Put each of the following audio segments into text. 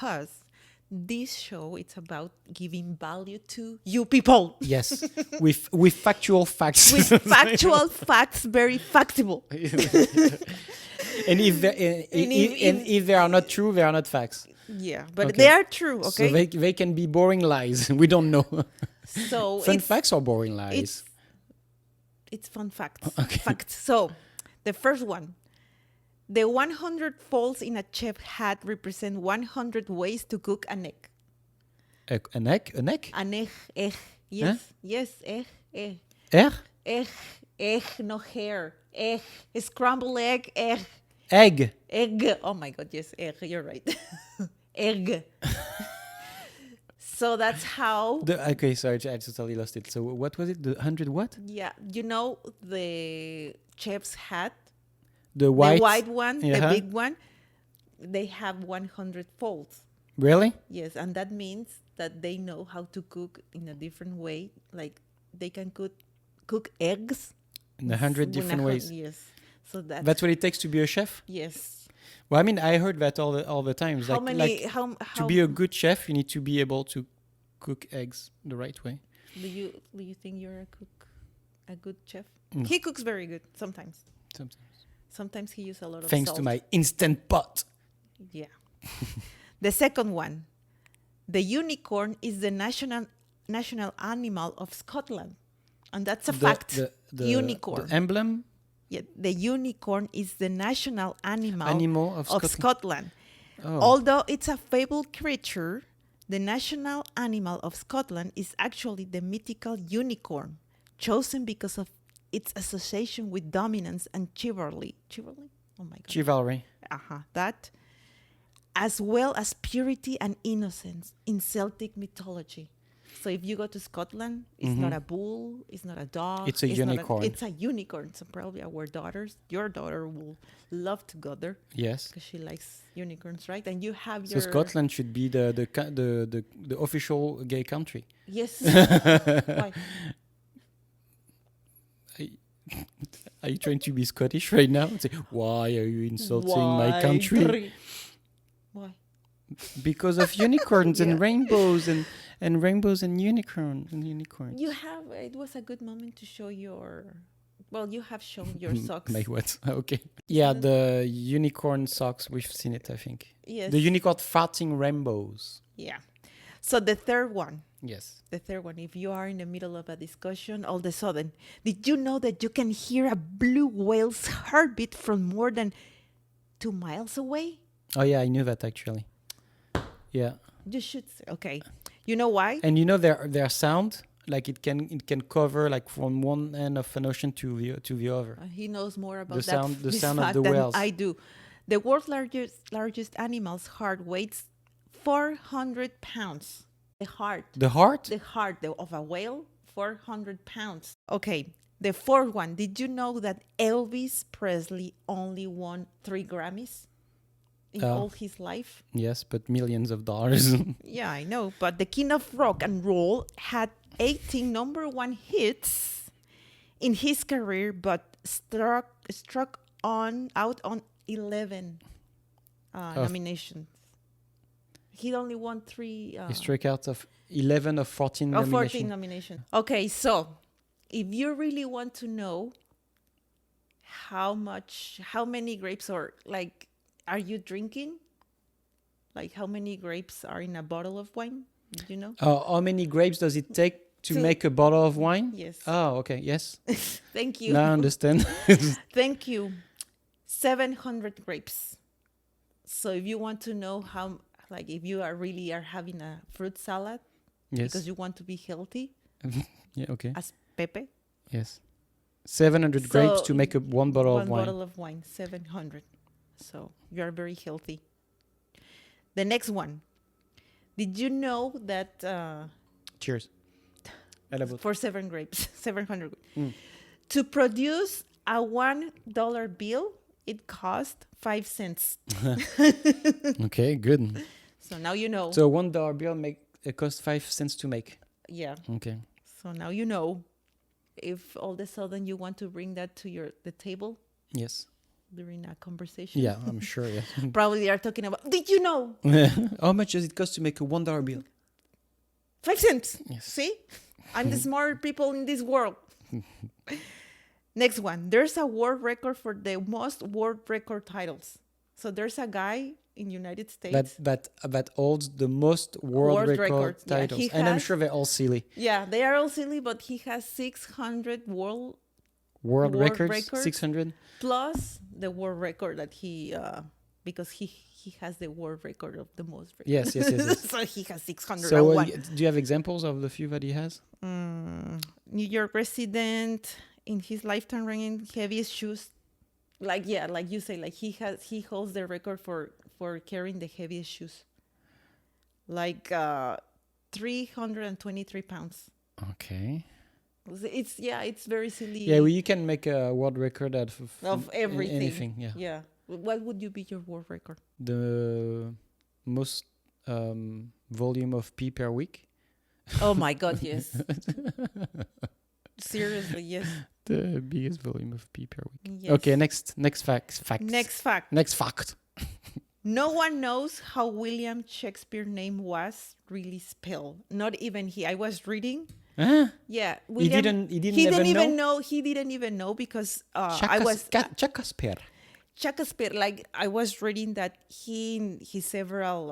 because this show it's about giving value to you people Yes, with factual facts. with factual facts, very factable. And if they are not true, they are not facts. Yeah, but Okay. they are true. So Okay, they can be boring lies. We don't know. so Fun it's facts or boring lies? it's fun facts. Okay. Facts. So the first one. The 100 folds in a chef hat represent 100 ways to cook an egg. An egg? An egg? An egg. Yes, yes, egg. Er? Egg, no hair. Egg, scrambled egg, egg. Egg. Egg. Oh my God, yes, egg. You're right. Egg. So that's how. Okay, sorry, I totally lost it. So what was it? The 100 what? Yeah, you know the chef's hat. The white one, the big one, they have 100 folds. Really? Yes, and that means that they know how to cook in a different way. Like they can cook eggs In 100 different ways. Yes, so That's what it takes to be a chef? yes. Well, I mean, I heard that all the times. How many? How to be a good chef, you need to be able to cook eggs the right way. do you think you're a good chef? Mm. He cooks very good sometimes. Sometimes. He uses a lot of Thanks salt. to my instant pot. Yeah. The second one, the unicorn is the national animal of Scotland, and that's a fact. The Unicorn. The emblem. Yeah, the unicorn is the national animal of Scotland. Oh. Although it's a fabled creature, the national animal of Scotland is actually the mythical unicorn, chosen because of its association with dominance and chivalry. Chivalry? Oh my God. Chivalry. That, as well as purity and innocence in Celtic mythology. So if you go to Scotland, it's not a bull, it's not a dog. It's a unicorn. It's a unicorn. So probably your daughter will love to go there. Yes. Because she likes unicorns, right? And you have So Scotland should be the official gay country. Yes. Why? Are you trying to be Scottish right now? And say, why are you insulting my country? Why? Because of unicorns Yeah. and rainbows and rainbows and unicorns. It was a good moment to show you have shown your socks. My what? Okay. Yeah, the unicorn socks, we've seen it, I think. Yes. The unicorn farting rainbows. Yeah. So the third one, Yes. if you are in the middle of a discussion, all of a sudden, did you know that you can hear a blue whale's heartbeat from more than 2 miles away? Oh, yeah, I knew that actually. Yeah. You should say, okay. You know why? And you know their sound, like it can cover like from one end of an ocean to the other. He knows more about The sound of fact the than whales. I do. The world's largest animal's heart weighs 400 pounds. The heart of a whale, 400 pounds. Okay, the fourth one. Did you know that Elvis Presley only won 3 Grammys in all his life? Yes, but millions of dollars. Yeah, I know. But the king of rock and roll had 18 number 1 hits in his career, but struck out on 11 nominations. He only won 3. He struck out of 11 of 14 of nominations. 14 nominations. Okay, so if you really want to know how many grapes are you drinking? Like how many grapes are in a bottle of wine? Did you know? How many grapes does it take to make a bottle of wine? Yes. Oh, okay. Yes. Thank you. Now I understand. Thank you. 700 grapes. So if you want to know if you are having a fruit salad, Yes. because you want to be healthy, Yeah, okay. as Pepe. Yes. 700 grapes to make one bottle of wine. One bottle of wine, 700. So you are very healthy. The next one. Did you know that Cheers. for 700 grapes, to produce a $1 bill, it cost 5 cents. Okay, good. So now you know. So $1 bill it costs 5 cents to make. Yeah. Okay. So now you know. If all of a sudden you want to bring that to the table, Yes. during a conversation. Yeah, I'm sure. Yeah. Probably they are talking about. Did you know? How much does it cost to make a $1 bill? 5 cents. Yes. See, I'm the smart people in this world. Next one. There's a world record for the most world record titles. So there's a guy in United States That holds the most world record records. Yeah, titles, he and I'm has- sure they're all silly. Yeah, they are all silly, but he has 600 World World records, records. 600. plus the world record that he because he has the world record of the most records. Yes, yes, yes, yes. So he has 601. So, do you have examples of the few that he has? New York resident in his lifetime ranking heaviest shoes. Like you say, like he holds the record for carrying the heaviest shoes. Like 323 pounds. Okay. It's very silly. Yeah, well, you can make a world record out Of everything. anything. Yeah. Yeah. What would you be your world record? The most volume of pee per week. Oh my God, yes. Seriously, yes. The biggest volume of pee per week. Yes. Okay, next facts. Next fact. Next fact. No one knows how William Shakespeare's name was really spelled. Not even he. I was reading. Huh? Yeah, He didn't even know? He didn't even know because I was Shakespeare. Shakespeare. Like I was reading that he in his several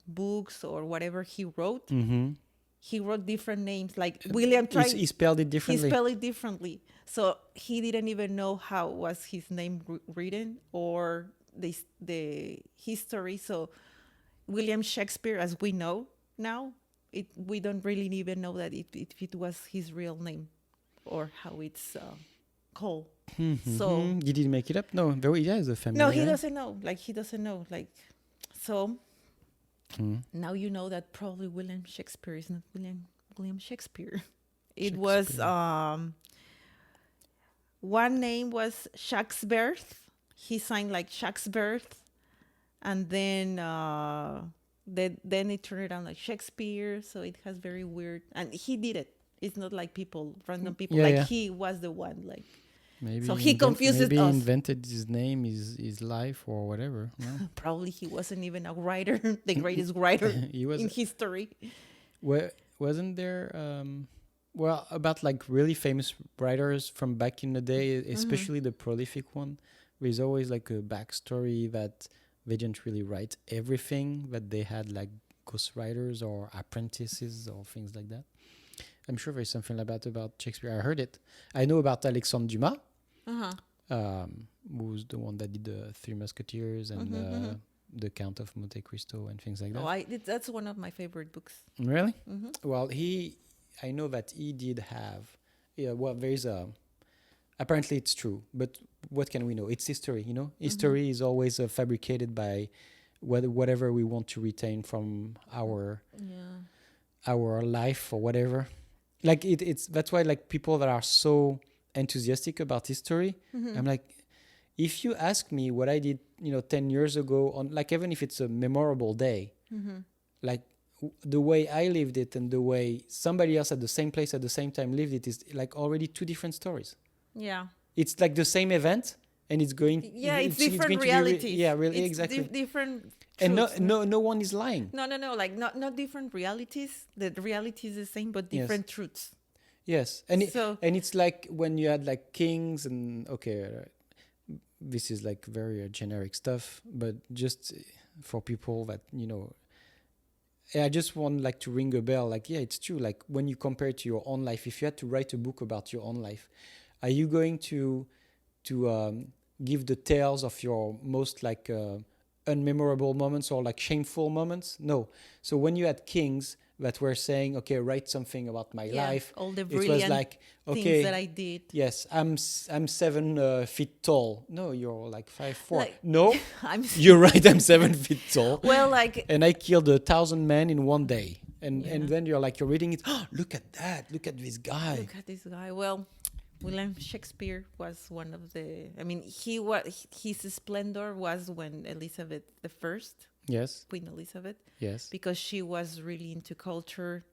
books or whatever he wrote. Mm-hmm. He wrote different names. Like William tried. He spelled it He differently. spelled it differently. So he didn't even know how was his name written or the history. So William Shakespeare, as we know now, we don't really even know that it was his real name or how it's called. Mm-hmm. So Did he make it up? No, he has a family. no, he right? doesn't know. Like he doesn't know. Like so. Mm. Now you know that probably William Shakespeare is not William Shakespeare. It was one name was Shakespeare. He signed like Shakespeare, and then then it turned around like Shakespeare. So it has very weird, and he did it. It's not like random people. Yeah, like yeah. he was the one. Like Maybe so he confuses maybe us. he invented his name, his life, or whatever. No? Probably he wasn't even a writer, the greatest writer He was. in history. Wasn't there? Well, about like really famous writers from back in the day, especially the prolific one. There's always like a backstory that they didn't really write everything, that they had like ghostwriters or apprentices or things like that. I'm sure there's something like that about Shakespeare. I heard it. I know about Alexandre Dumas, who's the one that did the Three Musketeers and the Count of Monte Cristo and things like that. Oh, that's one of my favorite books. Really? Well, I know that he did have. Yeah. Well, there's a. Apparently, it's true, but what can we know? It's history. You know, history is always fabricated by whatever we want to retain from our life or whatever. Like it's that's why like people that are so enthusiastic about history, I'm like, if you ask me what I did, 10 years ago on like even if it's a memorable day, like the way I lived it and the way somebody else at the same place at the same time lived it is like already two different stories. Yeah. It's like the same event and it's going. Yeah, it's different going to be realities. yeah, really, it's exactly. Different. And truths. no one is lying. No. Like not different realities. The reality is the same, but different truths. Yes, and it's like when you had like kings and this is like very generic stuff, but just for people that I just want like to ring a bell. Like it's true. Like when you compare it to your own life, if you had to write a book about your own life, are you going to give the tales of your most like unmemorable moments or like shameful moments? No. So when you had kings that were saying, okay, write something about my life, all the it brilliant was like, okay, things that I did. Yes, I'm 7 feet tall. No, you're like 5'4". Like, no, you're right. I'm 7 feet tall. Well, like, and I killed 1,000 men in one day. And then you're reading it. Oh, look at that! Look at this guy! Look at this guy. Well, William Shakespeare was one of the. I mean, his splendor was when Elizabeth I. Yes. Queen Elizabeth. Yes. Because she was really into culture,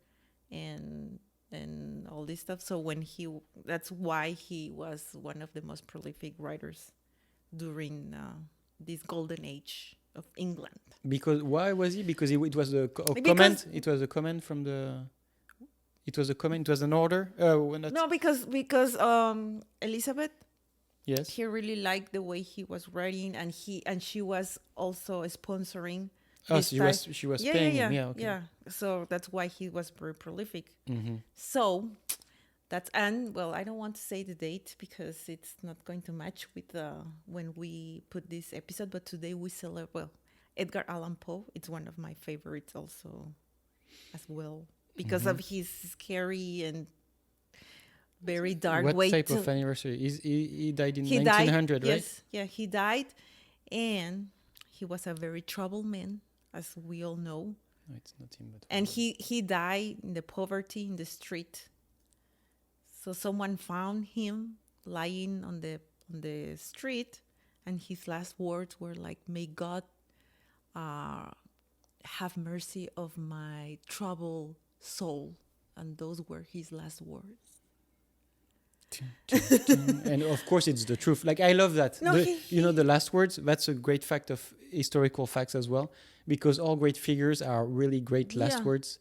and all this stuff. So that's why he was one of the most prolific writers during this golden age of England. Because why was he? Because it was a comment. It was a comment from the. It was a comment. It was an order. No, because Elizabeth. Yes. He really liked the way he was writing, and she was also sponsoring. Oh, so she was paying him. Yeah, okay. Yeah. So that's why he was very prolific. Mm-hmm. So I don't want to say the date because it's not going to match with when we put this episode. But today we celebrate Edgar Allan Poe. It's one of my favorites also, as well, because of his scary and very dark way. What type of anniversary? He died in 1900, right? Yes, yeah, he died, and he was a very troubled man, as we all know. No, it's not him. But and he died in the poverty in the street. So someone found him lying on the street, and his last words were like, "May God have mercy of my troubled soul," and those were his last words. And of course it's the truth. Like, I love that. No, the last words, that's a great fact of historical facts as well, because all great figures are really great last words.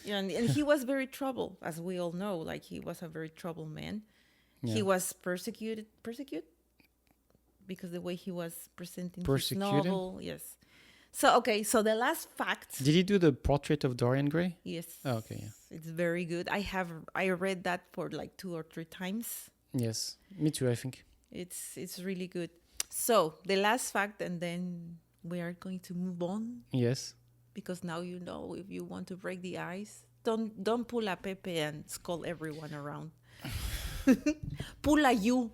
Yeah, and he was very troubled, as we all know. Like, he was a very troubled man. Yeah. He was persecuted because the way he was presenting his novel. Yes. So the last fact. Did he do the portrait of Dorian Gray? Yes. Oh, okay, yeah. It's very good. I read that for like 2 or 3 times. Yes, me too, I think. It's really good. So the last fact, and then we are going to move on. Yes. Because now you know, if you want to break the ice, don't pull a Pepe and scold everyone around. Pull a you.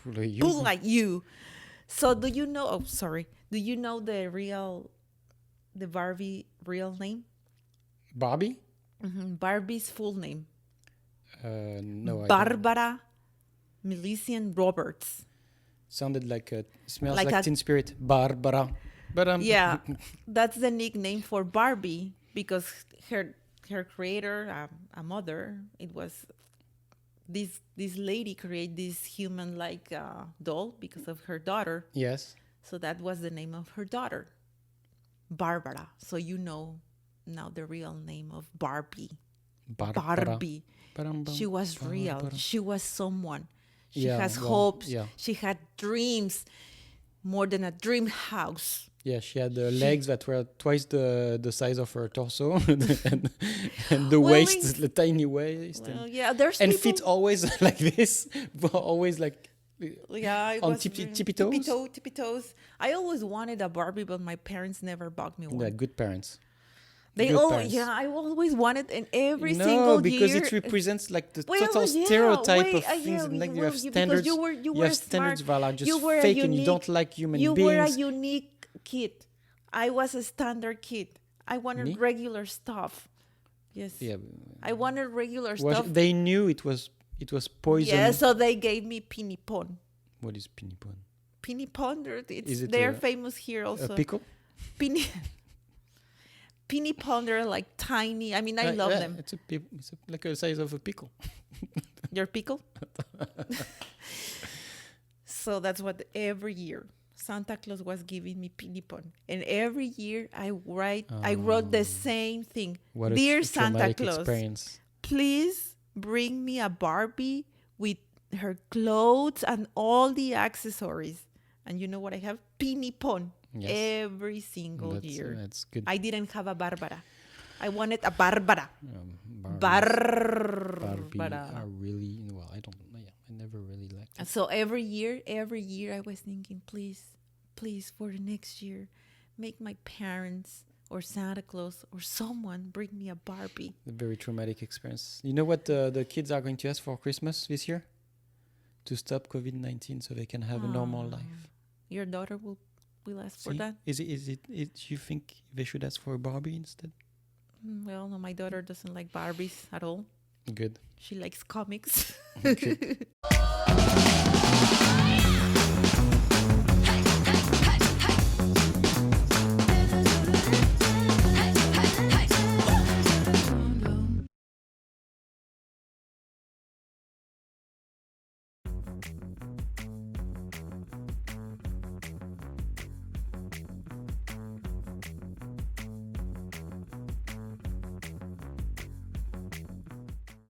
Pull a you. So do you know? Oh, sorry. Do you know the Barbie real name? Barbie? Mm-hmm. Barbie's full name. No. Barbara Millicent Roberts. Sounded like smells like Teen Spirit. Barbara. But yeah, that's the nickname for Barbie because her creator, a mother, it was this lady created this human-like doll because of her daughter. Yes. So that was the name of her daughter, Barbara. So you know now the real name of Barbie. Barbie. She was real. She was someone. She has hopes. Yeah. She had dreams, more than a dream house. Yeah, she had legs that were twice the size of her torso, and the waist, the tiny waist. Well, yeah, there's and feet always like this, always like on tippy toes. Tippy toes. I always wanted a Barbie, but my parents never bought me one. Yeah, good parents. I always wanted, and every single year. No, because it represents like the total stereotype of things, and like you have standards. You have standards that are just fake, and you don't like human beings. You were a unique kid. I was a standard kid. I wanted regular stuff. Yes. Yeah. I wanted regular stuff. They knew it was poison. Yeah, so they gave me pinipon. What is pinipon? Pinipon, they're famous here also. A pickle? Pinipon, they're like tiny. I mean, I love them. It's like the size of a pickle. Your pickle? So that's what every year Santa Claus was giving me pinipon, and every year I wrote the same thing. Dear Santa Claus, experience. Please bring me a Barbie with her clothes and all the accessories. And you know what I have? Pinipon. Yes. Every single year. That's good. I didn't have a Barbara. I wanted a Barbara. Barbie are really I don't. Yeah, I never really liked it. So every year, I was thinking, please, for the next year, make my parents or Santa Claus or someone bring me a Barbie. A very traumatic experience. You know what the kids are going to ask for Christmas this year? To stop COVID-19 so they can have a normal life. Your daughter will ask for that? Is it you think they should ask for a Barbie instead? Well, no, my daughter doesn't like Barbies at all. Good. She likes comics. Good.